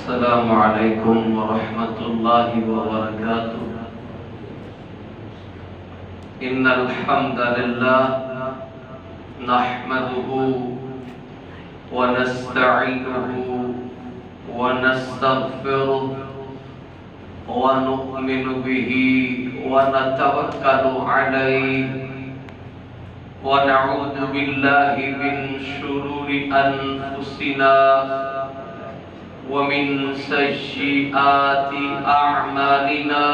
السلام علیکم ورحمۃ اللہ وبرکاتہ۔ ان الحمد للہ نحمده ونستعینه ونستغفره ونؤمن به ونتوکل علیہ ونعوذ باللہ من شرور انفسنا ومن سیئات اعمالنا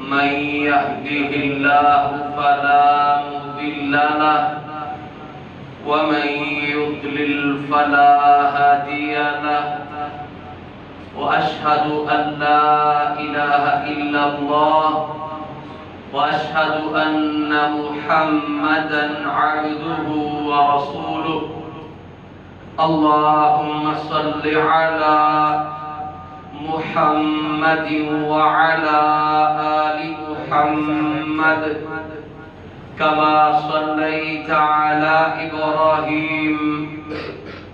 من يهده الله فلا مضل له ومن يضلل فلا هادي له واشهد ان لا اله الا الله واشهد ان محمدا عبده ورسوله اللهم صل على محمد وعلى آل محمد كما صليت على إبراهيم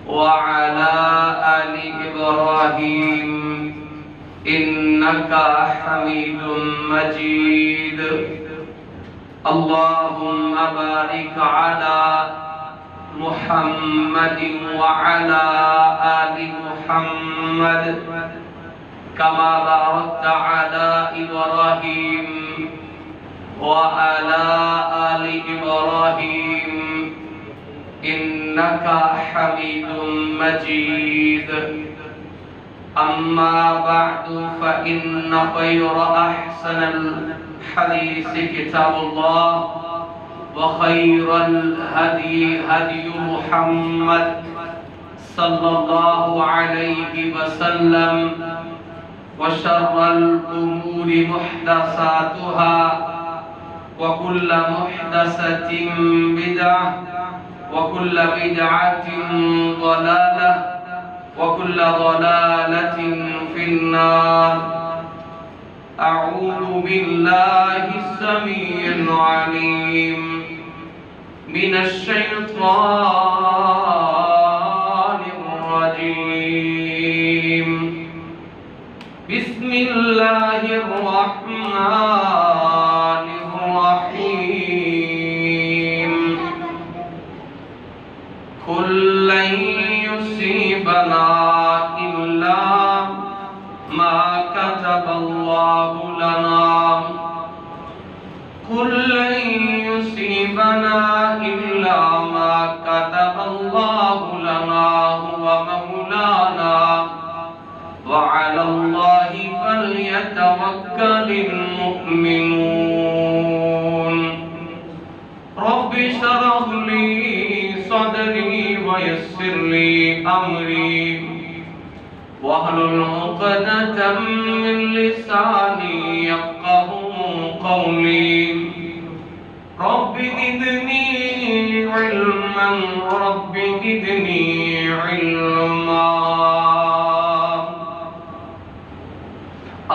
وعلى آل إبراهيم إنك حميد مجيد اللهم بارك على محمد وعلى آل محمد كما باركت على إبراهيم وعلى آل إبراهيم إنك حميد مجيد أما بعد فإن خير أحسن الحديث كتاب الله وخير الهدي هدي محمد صلى الله عليه وسلم وشر الأمور محدثاتها وكل محدثة بدعة وكل بدعة ضلالة وكل ضلالة في النار أعوذ بالله السميع العليم من الشيطان الرجيم بسم الله الرحمن الرحيم قل لن يصيبنا إلا ما كتب الله لنا قل لن يصيبنا إلا ما كتب الله لنا هو مولانا وعلى الله فليتوكل المؤمنون رب اشرح لي صدري ويسر لي أمري واحلل عقدة من لساني يفقهوا قولي رب زدني علما رب زدني علما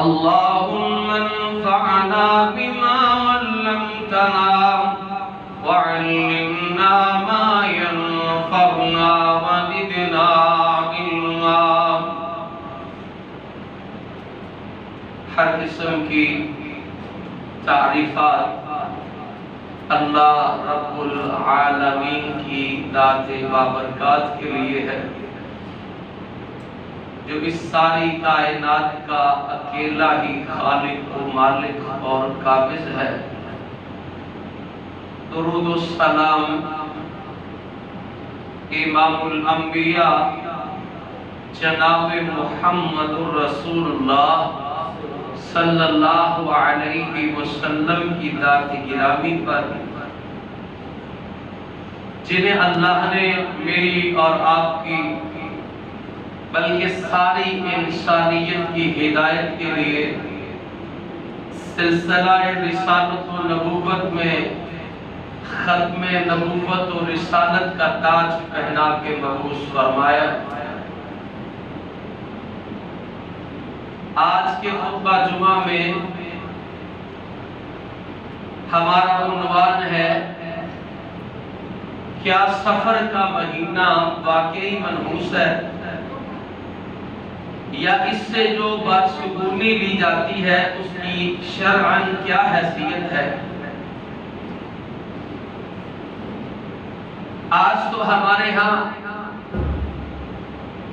اللهم انفعنا بما علمتنا وعلمنا ما ينفعنا وزدنا علما۔ ہر قسم کی تعریفات اللہ رب العالمین کی ذات بابرکات کے لیے ہے جو اس ساری کائنات کا اکیلا ہی خالق و مالک اور قابض ہے۔ درود و سلام امام الانبیاء جناب محمد رسول اللہ صلی اللہ علیہ وسلم کی ذات گرامی پر، جنہیں اللہ نے میری اور آپ کی بلکہ ساری انسانیت کی ہدایت کے لیے سلسلہ رسالت و نبوت میں ختم نبوت و رسالت کا تاج پہنا کے مبعوث فرمایا۔ آج کے خطبہ جمعہ میں ہمارا عنوان ہے کیا سفر کا مہینہ واقعی منحوس ہے؟ یا اس سے جو بدشگونی لی جاتی ہے اس کی شرعاً کیا حیثیت ہے؟ آج تو ہمارے ہاں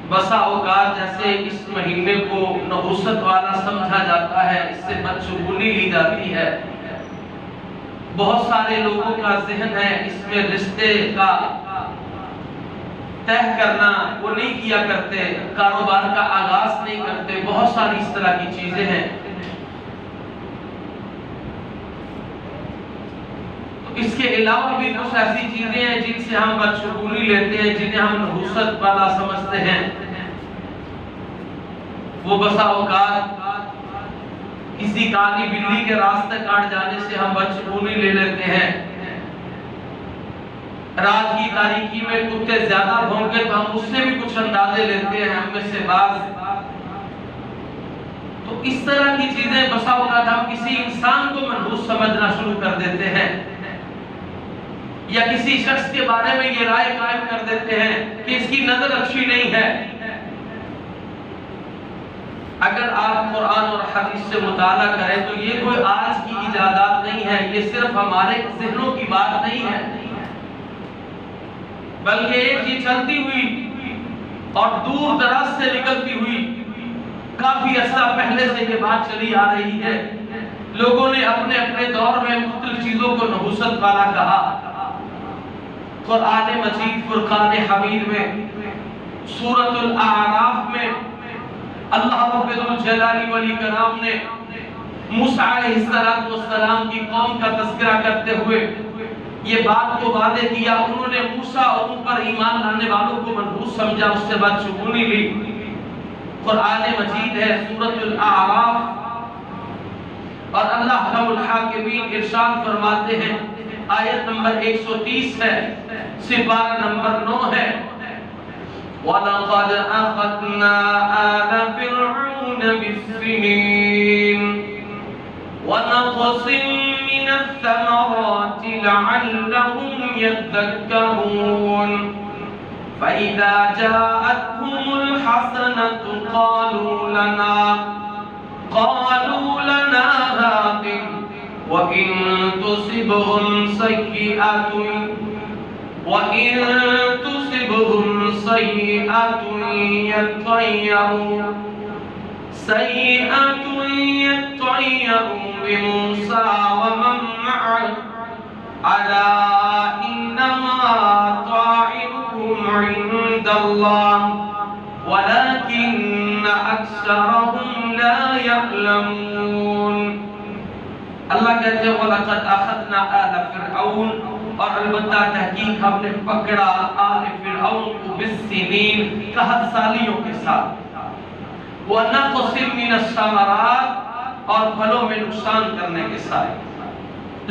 بسا اوقات جیسے اس مہینے کو نحوست والا سمجھا جاتا ہے، اس سے بدشگونی لی جاتی ہے، بہت سارے لوگوں کا ذہن ہے اس میں رشتے کا طے کرنا وہ نہیں کیا کرتے، کاروبار کا آغاز نہیں کرتے، بہت ساری اس طرح کی چیزیں ہیں۔ تو اس کے علاوہ بھی کچھ ایسی چیزیں ہیں جن سے ہم بدشگونی لیتے ہیں، جنہیں ہم نحوست والا سمجھتے ہیں۔ وہ بسا اوقات کسی کالی بلی کے راستے کاٹ جانے سے ہم بدشگونی لے لیتے ہیں، رات کی تاریکی میں کتے زیادہ بھونکے تو ہم اس سے بھی کچھ اندازے لیتے ہیں، ہم میں سے بعض۔ تو اس طرح کی چیزیں بسا اوقات ہم کسی انسان کو منحوس سمجھنا شروع کر دیتے ہیں، یا کسی شخص کے بارے میں یہ رائے قائم کر دیتے ہیں کہ اس کی نظر اچھی نہیں ہے۔ اگر آپ قرآن اور حدیث سے مطالعہ کریں تو یہ کوئی آج کی ایجادات نہیں ہے، یہ صرف ہمارے ذہنوں کی بات نہیں ہے، بلکہ ایک یہ چلتی ہوئی اور دور دراز سے نکلتی ہوئی کافی عرصہ پہلے سے یہ بات چلی آ رہی ہے۔ لوگوں نے اپنے اپنے دور میں مختلف چیزوں کو نحوست والا کہا۔ قرآن مجید فرقان حمید میں سورۃ الاعراف میں اللہ رب الجلال والاکرام نے موسیٰ علیہ السلام کی قوم کا تذکرہ کرتے ہوئے یہ بات کو واضح کیا، انہوں نے موسیٰ اور ان پر ایمان لانے والوں کو منحوس سمجھا، اس سے بدشگونی لی۔ قرآن مجید ہے سورۃ الاعراف، اور اللہ حکم الحاکمین ارشاد فرماتے ہیں، آیت نمبر 130 ہے، سپارہ نمبر 9 ہے، وَلَقَدْ أَخَذْنَا آلَ فِرْعَوْنَ بِالسِّنِينَ وَنَقْصٍ مِّنَ الثَّمَرَاتِ لَعَلَّهُمْ يَذَّكَّرُونَ فَإِذَا جَاءَتْهُمُ الْحَسَنَةُ قَالُوا لَنَا هَٰذِهِ وَإِن تُصِبْهُمْ سَيِّئَةٌ يَطَّيَّرُوا بِمُوسَىٰ وَمَن مَّعَهُ أَلَا إِنَّمَا طَائِرُهُمْ عِندَ اللَّهِ وَلَٰكِنَّ أَكْثَرَهُمْ لَا يَعْلَمُونَ۔ اللہ کہتے ہیں وَلَقَدْ أَخَذْنَا آلَ فِرْعَوْنَ، اور البتہ تحقیق ہم نے پکڑا آل فرعون کو بالسنین، قحط سالیوں کے ساتھ، وَنَقْصٍ مِّنَ الثَّمَرَاتِ، اور پھلوں میں نقصان کرنے کے ساتھ،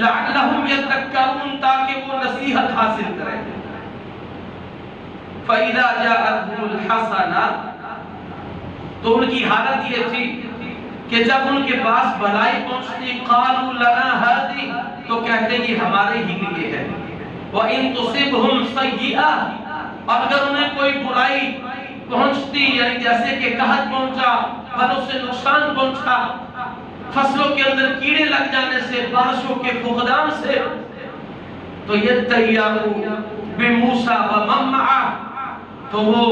لَعَلَّهُمْ يَذَّكَّرُونَ، تاکہ وہ نصیحت حاصل کریں۔ فَإِذَا جَاءَتْهُمُ الْحَسَنَةُ، تو ان کی حالت یہ تھی کہ جب ان کے پاس بھلائی پہنچتی قالوا لنا هذه، تو کہتے یہ ہمارے ہی لیے ہے، وَإِن تُصِبْهُمْ سَيِّئَةٌ، اور اگر انہیں کوئی برائی پہنچتی، یعنی جیسے کہ قحط پہنچا، پھلوں سے نقصان پہنچا، فصلوں کے اندر کیڑے لگ جانے سے، بارشوں کے فقدان سے، تو يَطَّيَّرُوا بِمُوسَىٰ وَمَن مَّعَهُ، تو وہ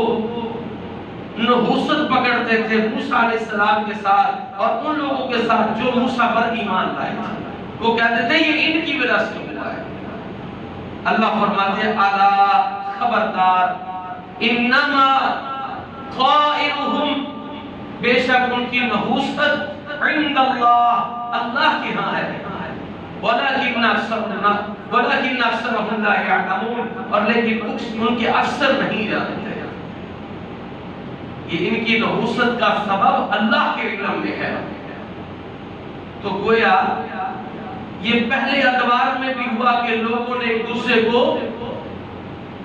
نحوست پکڑتے تھے موسیٰ علیہ السلام کے ساتھ اور ان لوگوں کے ساتھ جو موسیٰ پر ایمان لائے تھے، وہ کہتے تھے یہ ان کی وجہ سے ہوا ہے۔ اللہ فرماتے ہیں الا خبردار، انما طائرهم، بے شک ان کی نحوست عند اللہ، اللہ کے ہاں ہے، ولكن اکثرهم لا يعلمون، اور لیکن ان کے اکثر نہیں جانتے۔ یہ ان کی نحوست کا سبب اللہ کے علم میں ہے۔ تو گویا یہ پہلے ادوار میں بھی ہوا کہ لوگوں نے ایک دوسرے کو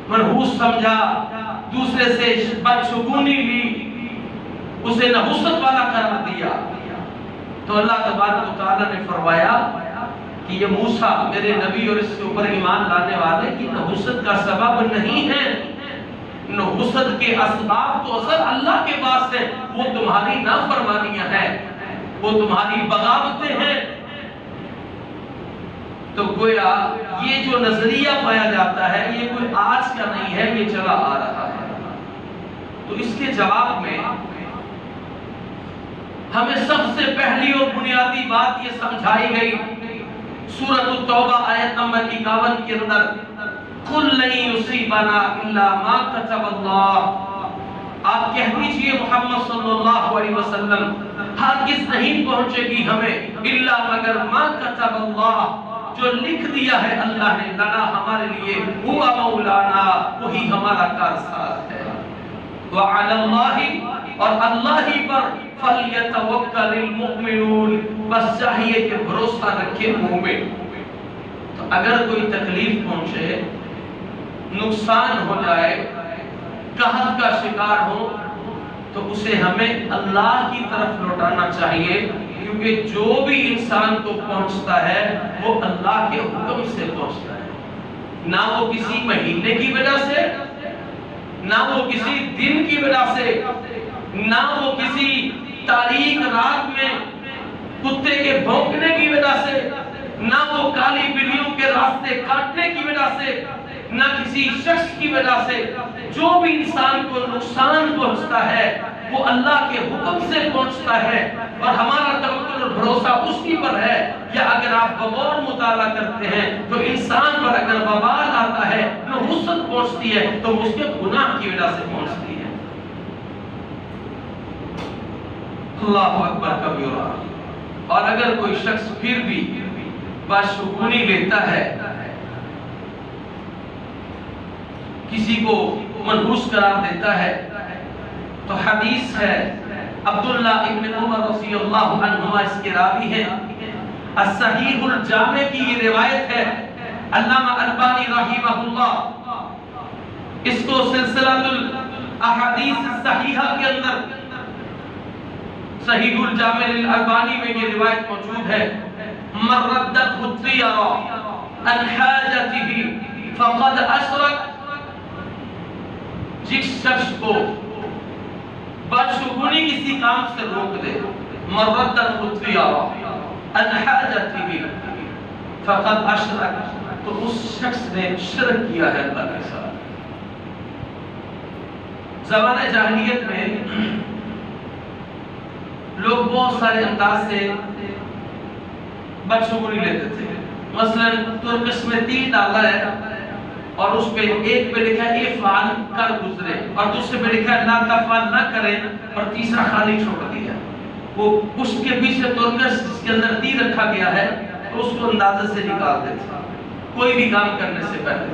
منحوس سمجھا، دوسرے سے بدشگونی لی، اسے نحوست والا قرار دیا۔ تو اللہ تبارک و تعالیٰ نے فرمایا کہ یہ موسیٰ میرے نبی اور اس کے اوپر ایمان لانے والے کی نحوست کا سبب نہیں ہے، حسد کے اسباب تو اصل اللہ کے پاس ہے، وہ تمہاری نافرمانیاں ہیں، وہ تمہاری بغاوتیں ہیں۔ تو گویا یہ جو نظریہ پایا جاتا ہے یہ کوئی آج کا نہیں ہے، یہ چلا آ رہا ہے۔ تو اس کے جواب میں ہمیں سب سے پہلی اور بنیادی بات یہ سمجھائی گئی سورۃ التوبہ آیت نمبر 51 کے اندر، قُلْ لَن يُصِيبَنَا إِلَّا مَا كَتَبَ اللَّهُ، آپ کہہ دیجئے محمد صلی اللہ علیہ وسلم ہرگز نہیں پہنچے گی ہمیں الا مگر ما كتب اللہ، جو لکھ دیا ہے اللہ نے لنا ہمارے لیے، ہوا مولانا، وہی ہمارا کارساز ہے، وعلی اللہ، اور اللہ ہی پر فَلْيَتَوَكَّلِ الْمُؤْمِنُونَ، بس چاہیے کہ بھروسہ رکھے مومن۔ تو اگر کوئی تکلیف پہنچے، نقصان ہو جائے، قحط کا شکار ہو، تو اسے ہمیں اللہ کی طرف لوٹانا چاہیے، کیونکہ جو بھی انسان کو پہنچتا ہے وہ اللہ کے حکم سے پہنچتا ہے، نہ وہ کسی مہینے کی وجہ سے، نہ وہ کسی دن کی وجہ سے، نہ وہ کسی تاریک رات میں کتے کے بھونکنے کی وجہ سے، نہ وہ کالی بلیوں کے راستے کاٹنے کی وجہ سے، نہ کسی شخص کی وجہ سے۔ جو بھی انسان کو نقصان پہنچتا ہے وہ اللہ کے حکم سے پہنچتا ہے، اور ہمارا توکل اور بھروسہ اسی پر ہے۔ یا اگر آپ بغور مطالعہ کرتے ہیں تو انسان پر اگر وبال آتا ہے، نحوست پہنچتی ہے، تو اس کے گناہ کی وجہ سے پہنچتی ہے۔ اللہ اکبر کبیرہ۔ اور اگر کوئی شخص پھر بھی باشکونی لیتا ہے، کسی کو منحوس قرار دیتا ہے، تو حدیث ہے عبداللہ ابن عمر رضی اللہ عنہما اس کے راوی ہیں، الصحیح الجامع کی یہ روایت ہے، علامہ البانی رحمہ اللہ اس کو سلسلہ الاحادیث الصحیحہ کے اندر صحیح الجامع الالبانی میں یہ روایت موجود ہے، من ردت الطیرہ عن حاجتہ فقد اشرک، جس شخص کو بدشگونی کسی کام سے روک دے، من ردت الطیرہ عن حاجتہ فقد اشرک، تو اس شخص نے شرک کیا ہے اللہ کے ساتھ۔ زمانہ جاہلیت میں لوگ بہت سارے انداز سے بدشگونی لیتے تھے۔ مثلا ترکش میں تیر ڈالا ہے اور اس پہ ایک پہ لکھا ہے افعل کر گزرے، اور دوسرے پہ لکھا ہے لا تفعل نہ کرے، اور تیسرا خالی چھوڑ دیا۔ وہ اس کے پیچھے ترکش جس کے اندر تیر رکھا گیا ہے تو اس کو اندازے سے نکالتے تھے کوئی بھی کام کرنے سے پہلے۔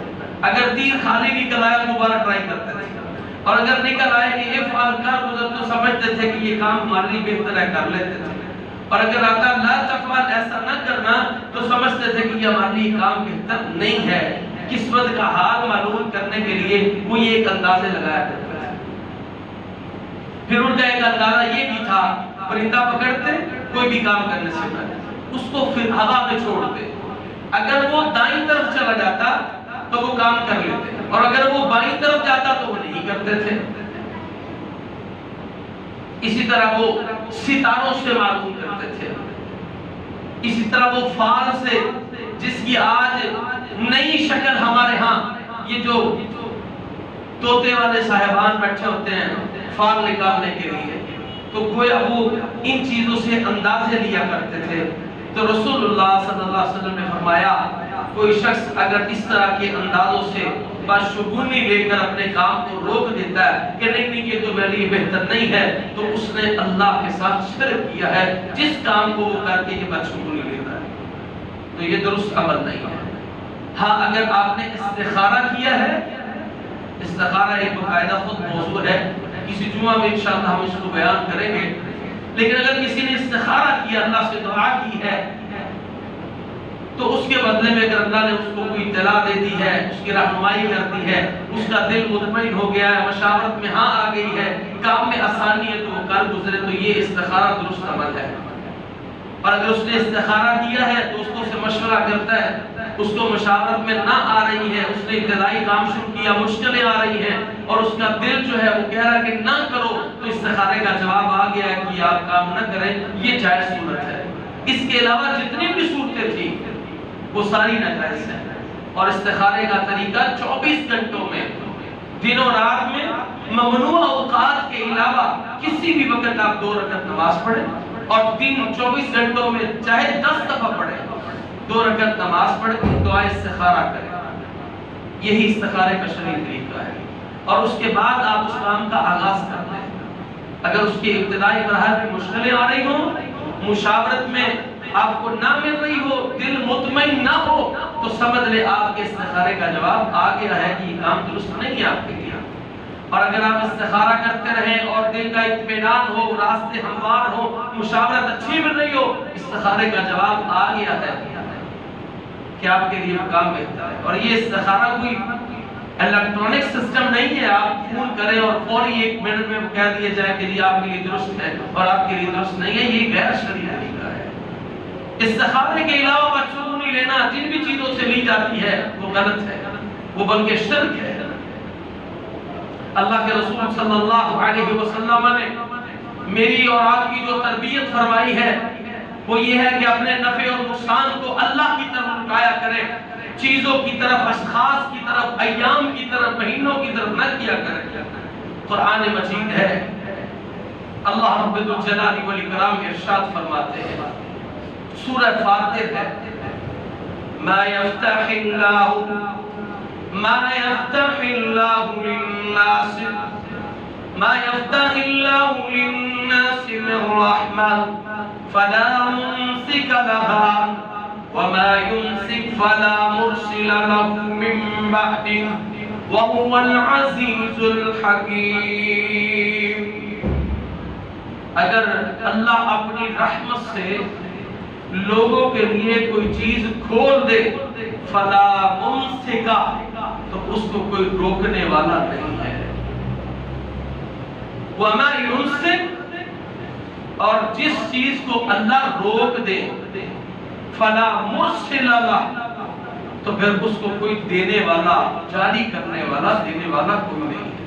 اگر تیر خالی نکل آیا دوبارہ ٹرائی کرتے تھے، اور اگر نکل آئے کہ افعل کر گزر تو سمجھتے تھے کہ یہ کام ہمارے لیے بہتر ہے، کر لیتے تھے، اور اگر آتا لا تفعل ایسا نہ کرنا تو سمجھتے تھے کہ یہ ہمارے لیے کام بہتر نہیں ہے۔ قسمت کا حال معلوم کرنے کے لیے وہ یہ ایک اندازے لگایا کرتے تھے۔ پھر ان کا ایک اندازہ یہ بھی تھا، پرندہ پکڑتے کوئی بھی کام کرنے سے پہلے اس کو پھر ہوا میں چھوڑتے، اگر وہ دائیں طرف چلا جاتا تو وہ کام کر لیتے، اور اگر وہ بائیں طرف جاتا تو وہ نہیں کرتے تھے۔ اسی طرح وہ ستاروں سے معلوم کرتے تھے، اسی طرح وہ فال سے، جس کی آج نئی شکل ہمارے ہاں یہ جو طوطے والے صاحبان بیٹھے ہوتے ہیں فال نکالنے کے لیے، تو گویا وہ ان چیزوں سے اندازے لیا کرتے تھے۔ تو رسول اللہ صلی اللہ علیہ وسلم نے فرمایا کوئی شخص اگر اس طرح کے اندازوں سے باشگونی لے کر اپنے کام کو روک دیتا ہے کہ نہیں یہ تو میرے لیے بہتر نہیں ہے، تو اس نے اللہ کے ساتھ شرک کیا ہے، جس کام کو وہ کر کے یہ باشگونی لیتا ہے، تو یہ درست عمل نہیں ہے۔ ہاں اگر آپ نے استخارہ کیا ہے، استخارہ ایک باقاعدہ خود موضوع ہے، کسی جمعہ میں انشاءاللہ ہم اس کو بیان کریں گے، لیکن اگر کسی نے استخارہ کیا، اللہ سے دعا کی ہے، تو اس کے بدلے میں اگر اللہ نے اس کو کوئی اطلاع دے دی ہے، اس کی رہنمائی کر دی ہے، اس کا دل مطمئن ہو گیا ہے، مشاورت میں ہاں آ گئی ہے، کام میں آسانی ہے تو وہ کر گزرے، تو یہ استخارہ درست عمل ہے۔ اور اگر اس نے استخارہ کیا ہے، دوستوں سے مشورہ کرتا ہے اس کو مشاورت میں نہ آ رہی ہے، اس نے ابتدائی کام شروع کیا، مشکلیں آ رہی ہیں اور اس کا دل جو ہے وہ کہہ رہا ہے کہ نہ کرو، تو استخارے کا جواب آ گیا ہے کہ آپ کام نہ کریں، یہ جائز صورت ہے۔ اس کے علاوہ جتنی بھی صورتیں تھیں وہ ساری ناجائز ہیں۔ اور استخارے کا طریقہ 24 گھنٹوں میں، دن و رات میں، ممنوع اوقات کے علاوہ کسی بھی وقت آپ 2 رکعت نماز پڑھیں، اور دن 24 گھنٹوں میں چاہے 10 دفعہ پڑھیں، 2 رکعت نماز پڑھ کے دعا استخارہ کریں۔ یہی استخارے کا شرعی طریقہ ہے۔ اور اس کے بعد آپ اس کام کا آغاز کرتے ہیں۔ اگر اس کی ابتدائی مراحل میں مشکلیں آ رہی ہوں، مشاورت میں آپ کو نہ مل رہی ہو، دل مطمئن نہ ہو، تو سمجھ لے آپ کے استخارے کا جواب آ گیا ہے کہ یہ کام درست نہیں ہے آپ کے لیے۔ اور اگر آپ استخارہ کرتے رہیں اور دل کا اطمینان ہو، راستے ہموار ہو، مشاورت اچھی مل رہی ہو، استخارے کا جواب آ گیا ہے کہ آپ کے لیے کام بہتر ہے۔ اور یہ استخارہ کوئی الیکٹرانک سسٹم نہیں ہے، آپ فون کریں اور فوری 1 منٹ میں کہہ دیا جائے کہ یہ آپ کے لیے درست ہے اور آپ کے لیے درست نہیں ہے، یہ غیر شرعی طریقہ ہے۔ استخارے کے علاوہ بچوں لینا جن بھی چیزوں سے لی جاتی ہے وہ غلط ہے، وہ بلکہ شرک ہے۔ اللہ کے رسول صلی اللہ علیہ وسلم نے میری اور آپ کی جو تربیت فرمائی ہے وہ یہ ہے کہ اپنے نفع اور نقصان کو اللہ کی طرف لٹایا کریں، چیزوں کی طرف، اشخاص کی طرف، ایام کی طرف، مہینوں کی طرف نہ کیا کریں۔ قرآن مجید ہے، اللہ رب الجلال والاکرام ارشاد فرماتے ہیں، سورہ فاطر ہے، ما یفتح اللہ للناس ما يفتح الله للناس من رحمة فلا ممسك لها وما يمسك فلا مرسل له من بعده وهو العزيز الحكيم۔ اگر اللہ اپنی رحمت سے لوگوں کے لیے کوئی چیز کھول دے، فلا ممسک، تو اس کو کوئی روکنے والا نہیں ہے۔ وَمَا يُمْسِكْ، اور جس چیز کو اللہ روک دے، فَلَا مُرْسِلَ لَهُ، تو پھر اس کو کوئی دینے والا، جاری کرنے والا، دینے والا کوئی نہیں ہے۔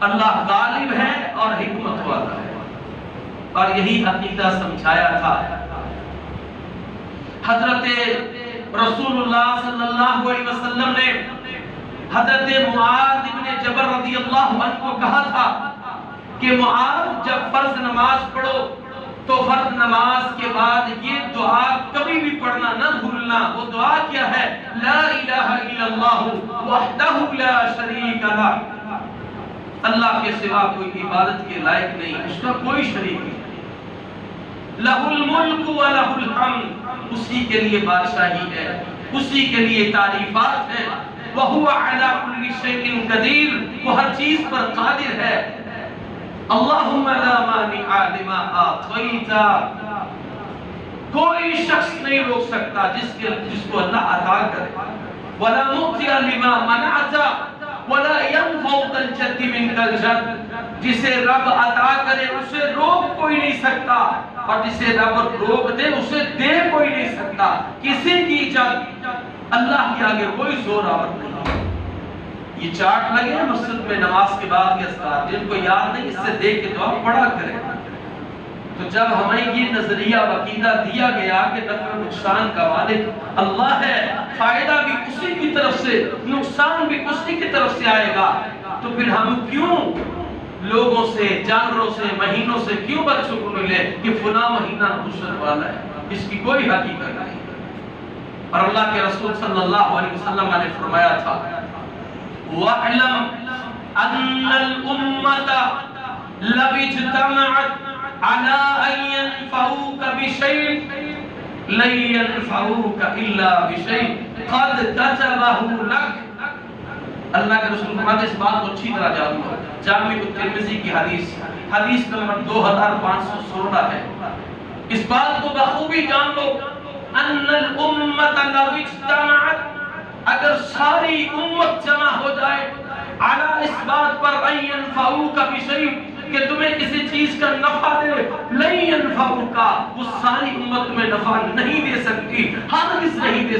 اللہ غالب ہے اور حکمت والا ہے، اور یہی عقیدہ سمجھایا تھا حضرت رسول اللہ صلی اللہ علیہ وسلم نے حضرت معاذ بن جبل رضی اللہ عنہ کو کہا تھا کہ معاذ، جب فرض نماز پڑھو تو فرض نماز کے بعد یہ دعا کبھی بھی پڑھنا نہ بھولنا۔ وہ دعا کیا ہے؟ لا الہ الا اللہ وحدہ لا شریک لہ، اللہ کے سوا کوئی عبادت کے لائق نہیں، اس کا کوئی شریک نہیں۔ لہ الملک ولہ الحمد، اسی کے لیے بادشاہی ہے، اسی کے لیے تعریفات ہیں۔ وَهُوَ عَلَى كُلِّ شَيْءٍ قَدِيرٌ، وہ ہر چیز پر قادر ہے۔ اللہم لا مانع لما اعطیت، کوئی شخص نہیں روک سکتا جس کو اللہ عطا کرے۔ وَلَا مُعْطِيَ لِمَا مَنَعْتَ وَلَا يَنفَعُ ذَا الْجَدِّ مِنْكَ الْجَدِّ، جسے رب عطا کرے اسے روک کوئی نہیں سکتا، اور جسے رب روک دے اسے دے کوئی نہیں سکتا۔ کسی کی ایجاد اللہ کے آگے کوئی زور آور نہیں۔ یہ چارٹ لگے ہیں مسجد میں نماز کے بعد کے اذکار، جن کو یاد نہیں اس سے دیکھ کے دعا پڑھا کریں۔ تو جب ہمیں یہ نظریہ عقیدہ دیا گیا کہ نفع و نقصان کا مالک اللہ ہے، فائدہ بھی اسی کی طرف سے، نقصان بھی اسی کی طرف سے آئے گا، تو پھر ہم کیوں لوگوں سے، جانوروں سے، مہینوں سے کیوں بچوں کو ملے کہ فلاں مہینہ نحوست والا ہے؟ اس کی کوئی حقیقت نہیں۔ اور اللہ کے رسول صلی اللہ علیہ وسلم نے فرمایا تھا، وَاعْلَمْ أَنَّ الْأُمَّةَ لَوْ اجْتَمَعَتْ عَلَىٰ أَن يَنفَعُوكَ بِشَيْءٍ لَن يَنفَعُوكَ إِلَّا بِشَيْءٍ قَدْ كَتَبَهُ لَكَ۔ اللہ کے رسول فرماتے اس بات کو اچھی طرح جان لو، جامع ترمذی کی حدیث نمبر 2516 ہے۔ اس بات کو بخوبی جان لو، ان الامت لو اجتمعت، اگر ساری امت جمع ہو جائے، علی اس بات پر ان ينفعوک بشیء، کہ تمہیں کسی چیز کا نفع دے، لن ينفعوک، وہ ساری امت تمہیں نفع نہیں دے سکتی، ہرگز نہیں دے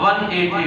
188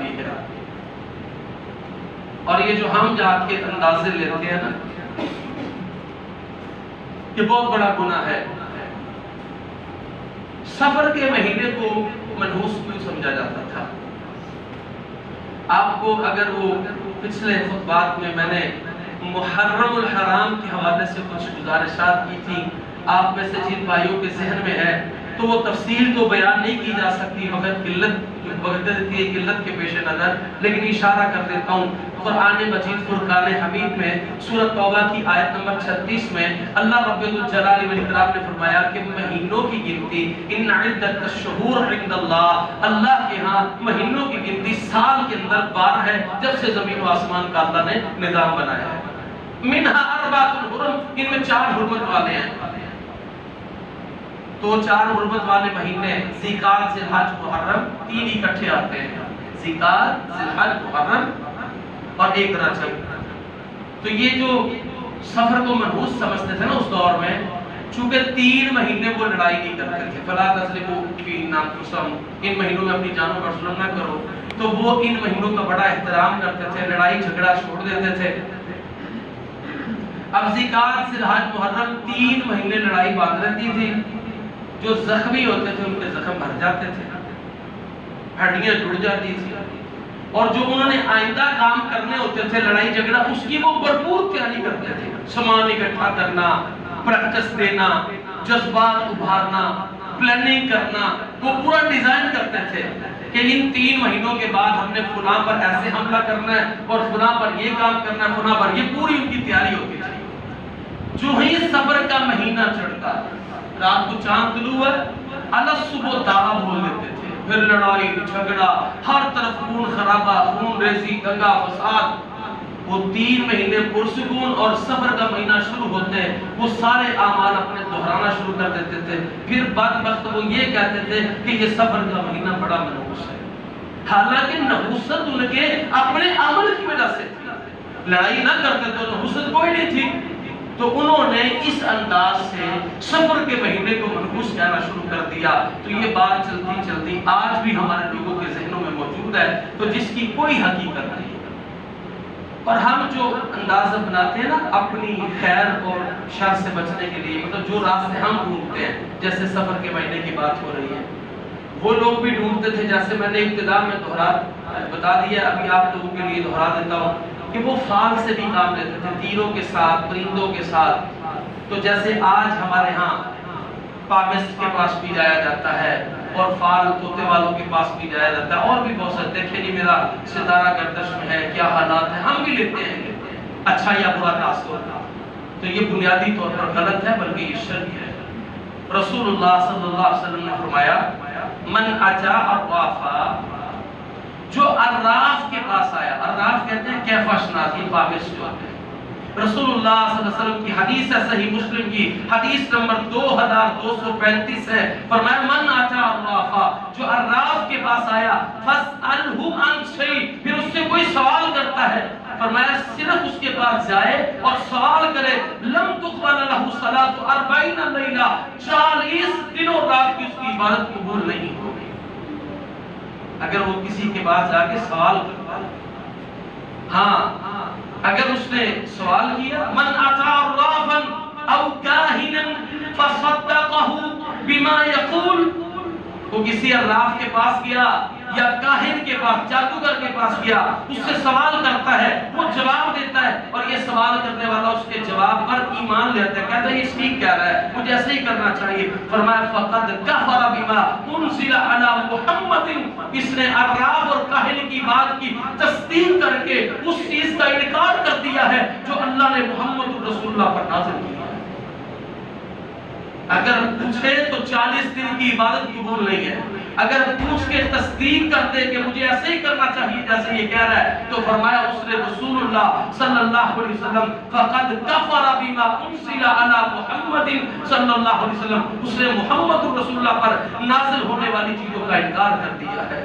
دی ہے۔ اور یہ جو ہم جا کے اندازے لیتے ہیں نا، یہ بہت بڑا گناہ ہے۔ سفر کے مہینے کو منحوس کیوں سمجھا جاتا تھا؟ آپ کو اگر وہ پچھلے خطبات میں نے محرم الحرام کے حوالے سے کچھ گزارشات کی تھی، آپ میں سے جن بھائیوں کے ذہن میں ہے تو وہ تفصیل تو بیان نہیں کی جا سکتی مگر قلت کے پیش نظر، لیکن اشارہ کر دیتا ہوں۔ قرآن مجید فرقان حمید میں سورۃ توبہ کی آیت نمبر 36 میں اللہ رب الجلال والاکرام نے فرمایا کہ مہینوں کی گنتی ان عدت الشہور عند اللہ کے ہاں مہینوں کی گنتی سال کے اندر 12 ہے، جب سے زمین و آسمان کا اللہ نے نظام بنایا ہے۔ منہا اربعۃ حرم، ان میں 4 حرمت والے ہیں۔ تو 4 حرمت والے مہینے ذیقعدہ، ذوالحج، محرم، 3 اکٹھے آتے ہیں، ذیقعدہ، ذوالحج، محرم اور 1 رجب۔ تو یہ جو سفر کو منحوس سمجھتے تھے نا اس دور میں، چونکہ 3 مہینے وہ لڑائی نہیں کرتے تھے، فلا تظلموا فیہن انفسکم، ان مہینوں میں اپنی جانوں پر ظلم نہ کرو، تو وہ ان مہینوں کا بڑا احترام کرتے تھے، لڑائی جھگڑا چھوڑ دیتے تھے۔ اب ذیقعدہ، ذوالحج، محرم 3 مہینے لڑائی باندھ رہتی تھی، جو زخمی ہوتے تھے ان کے زخم بھر جاتے تھے، ہڈیاں جڑ جاتی تھی، اور جو انہوں نے آئندہ کام کرنے ہوتے تھے لڑائی جھگڑا، اس کی وہ بھرپور تیاری کرتے تھے، سامان اکٹھا کرنا، پریکٹس دینا، جذبات ابھارنا، پلاننگ کرنا، وہ پورا ڈیزائن کرتے تھے کہ ان 3 مہینوں کے بعد ہم نے فلاں پر ایسے حملہ کرنا ہے اور فلاں پر یہ کام کرنا ہے، فلاں پر، یہ پوری ان کی تیاری ہوتی تھی۔ جو ہی سفر کا مہینہ چڑھتا، رات کو چاند طلوع ہے، الگ صبح دعا بول دیتے تھے، پھر لڑائی جھگڑا، ہر طرف خون خرابہ، خون ریزی، دنگا فساد۔ وہ 3 مہینے پرسکون، اور سفر کا مہینہ شروع ہوتے ہیں وہ سارے اعمال اپنے دہرانا شروع کر دیتے تھے۔ پھر بدبخت وہ یہ کہتے تھے کہ یہ سفر کا مہینہ بڑا منحوس ہے، حالانکہ نحوست ان کے اپنے عمل کی وجہ سے تھی، لڑائی نہ کرتے تو نحوست کوئی نہیں تھی۔ تو انہوں نے اس انداز سے سفر کے مہینے کو منحوس کہنا شروع کر دیا۔ تو یہ بات چلتی چلتی آج بھی ہمارے لوگوں کے ذہنوں میں موجود ہے، تو جس کی کوئی حقیقت نہیں ہے۔ اور ہم جو اندازہ بناتے ہیں نا اپنی خیر اور شر سے بچنے کے لیے، مطلب جو راستے ہم ڈھونڈتے ہیں، جیسے سفر کے مہینے کی بات ہو رہی ہے، وہ لوگ بھی ڈھونڈتے تھے، جیسے میں نے ابتدا میں بتا دیا، ابھی آپ لوگوں کے لیے دہرا دیتا ہوں کہ وہ فال سے بھی کام لیتے تھے، تیروں کے ساتھ، پرندوں کے ساتھ۔ تو جیسے آج ہمارے ہاں پامسٹ کے پاس بھی جایا جاتا ہے اور فال طوطے والوں کے پاس بھی جایا جاتا ہے، اور بھی بہت سارے، دیکھیں جی میرا ستارہ گردش میں ہے، کیا حالات ہیں، ہم بھی لیتے ہیں اچھا یا برا تاثر۔ تو یہ بنیادی طور پر غلط ہے، بلکہ یہ شرک ہے۔ رسول اللہ صلی اللہ علیہ وسلم نے فرمایا من اجا الرافا، جو عراف کے پاس آیا، عراف کہتے ہیں کیف اشناس، یہ پابس جو ہوتے ہیں۔ رسول اللہ صلی اللہ علیہ وسلم کی حدیث ہے، صحیح مسلم کی حدیث نمبر 2235 ہے، فرمایا من اجا الرافا، جو عراف کے پاس آیا، فاسألہ عن شیء، پھر اس سے کوئی سوال کرتا ہے، فرمایا صرف اس کے پاس جائے اور سوال کرے، لم تقبل لہ صلاۃ 40 لیلہ، 40 دن اور رات کی اس کی عبادت قبول نہیں ہوگی۔ اگر وہ کسی کے پاس جا کے سوال کرتا ہے، ہاں اگر اس نے سوال کیا، من اتا عرافا او کاہنا فصدقہ بما یقول، وہ کسی عراف کے پاس گیا یا کاہن کے پاس، جادوگر کے پاس گیا، اس سے سوال کرتا ہے، وہ جواب دیتا ہے، اور یہ سوال کرنے والا اس کے جواب پر ایمان لیتا ہے، کہتا ہے یہ ٹھیک کہہ رہا ہے، مجھے ایسے ہی کرنا چاہیے۔ فرمایا فقد کفر بما انزل علی محمد، اس نے عراف اور کاہن کی بات کی تصدیق کر کے اس چیز کا انکار کر دیا ہے جو اللہ نے محمد رسول اللہ پر نازل کیا۔ اگر پوچھے تو 40 دن کی عبادت قبول نہیں ہے، اگر پوچھ کے تصدیق کر دے کہ مجھے ایسے ہی کرنا چاہیے جیسے یہ کہہ رہا ہے، تو فرمایا اس نے رسول اللہ صلی اللہ علیہ وسلم فقد کفر بما انزل علی محمد صلی اللہ علیہ وسلم، اس نے محمد رسول اللہ پر نازل ہونے والی چیزوں کا انکار کر دیا ہے۔